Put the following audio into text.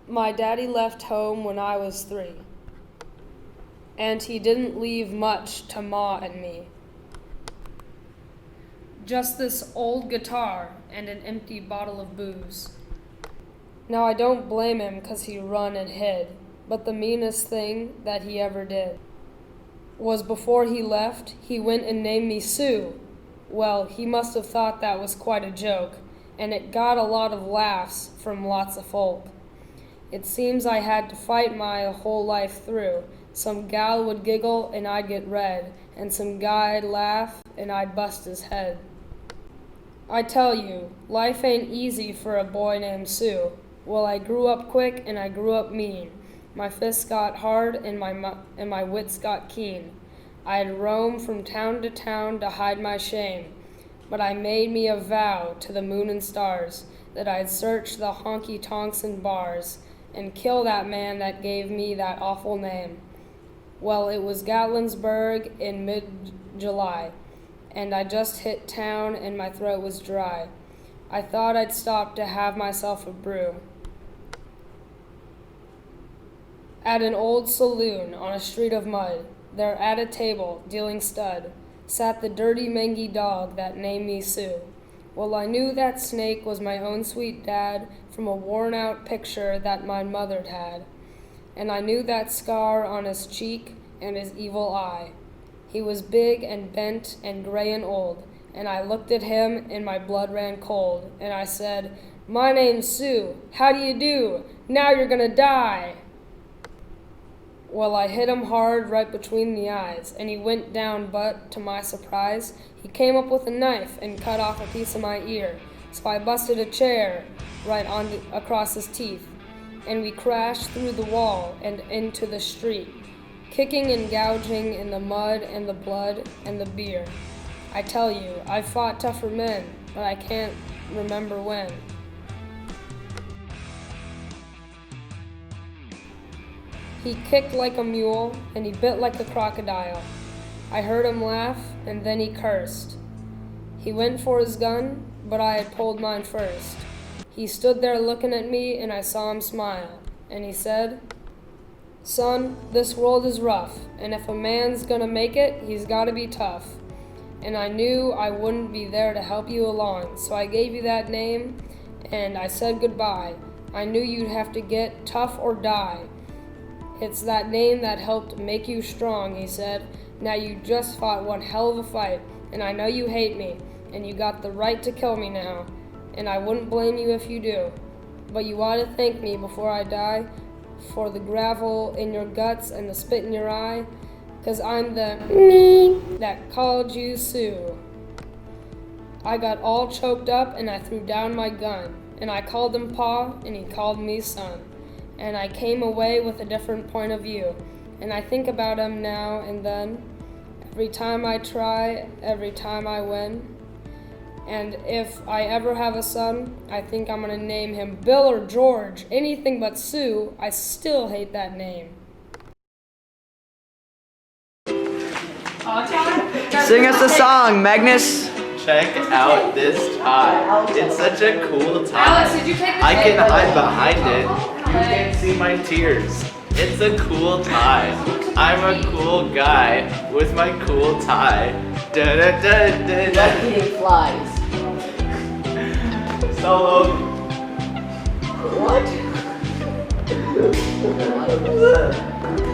My daddy left home when I was 3, and he didn't leave much to Ma and me. Just this old guitar and an empty bottle of booze. Now I don't blame him 'cause he run and hid, but the meanest thing that he ever did was before he left, he went and named me Sue. Well, he must have thought that was quite a joke, and it got a lot of laughs from lots of folk. It seems I had to fight my whole life through. Some gal would giggle and I'd get red, and some guy'd laugh and I'd bust his head. I tell you, life ain't easy for a boy named Sue. Well, I grew up quick and I grew up mean. My fists got hard and my wits got keen. I'd roam from town to town to hide my shame, but I made me a vow to the moon and stars that I'd search the honky-tonks and bars and kill that man that gave me that awful name. Well, it was Gatlinburg in mid-July, and I just hit town and my throat was dry. I thought I'd stop to have myself a brew. At an old saloon on a street of mud, there at a table, dealing stud, sat the dirty mangy dog that named me Sue. Well, I knew that snake was my own sweet dad from a worn-out picture that my mother'd had, and I knew that scar on his cheek and his evil eye. He was big and bent and gray and old, and I looked at him and my blood ran cold, and I said, "My name's Sue. How do you do? Now you're gonna die." Well, I hit him hard right between the eyes, and he went down, but, to my surprise, he came up with a knife and cut off a piece of my ear, so I busted a chair right across his teeth, and we crashed through the wall and into the street, kicking and gouging in the mud and the blood and the beer. I tell you, I've fought tougher men, but I can't remember when. He kicked like a mule, and he bit like a crocodile. I heard him laugh, and then he cursed. He went for his gun, but I had pulled mine first. He stood there looking at me, and I saw him smile, and he said, "Son, this world is rough, and if a man's gonna make it, he's gotta be tough." And I knew I wouldn't be there to help you along, so I gave you that name, and I said goodbye. I knew you'd have to get tough or die. "It's that name that helped make you strong," he said. "Now you just fought one hell of a fight, and I know you hate me, and you got the right to kill me now, and I wouldn't blame you if you do. But you ought to thank me before I die for the gravel in your guts and the spit in your eye, 'cause I'm the that called you Sue." I got all choked up and I threw down my gun, and I called him Pa, and he called me son. And I came away with a different point of view, and I think about him now and then, every time I try, every time I win. And if I ever have a son, I think I'm gonna name him Bill or George, anything but Sue. I still hate that name. Sing us a song, Magnus. Check out this tie. It's such a cool tie. Alex, did you take the I can tape? hide behind it. You can't see my tears. It's a cool tie. I'm a cool guy with my cool tie. Da da da da da. Eating flies. Solo. What?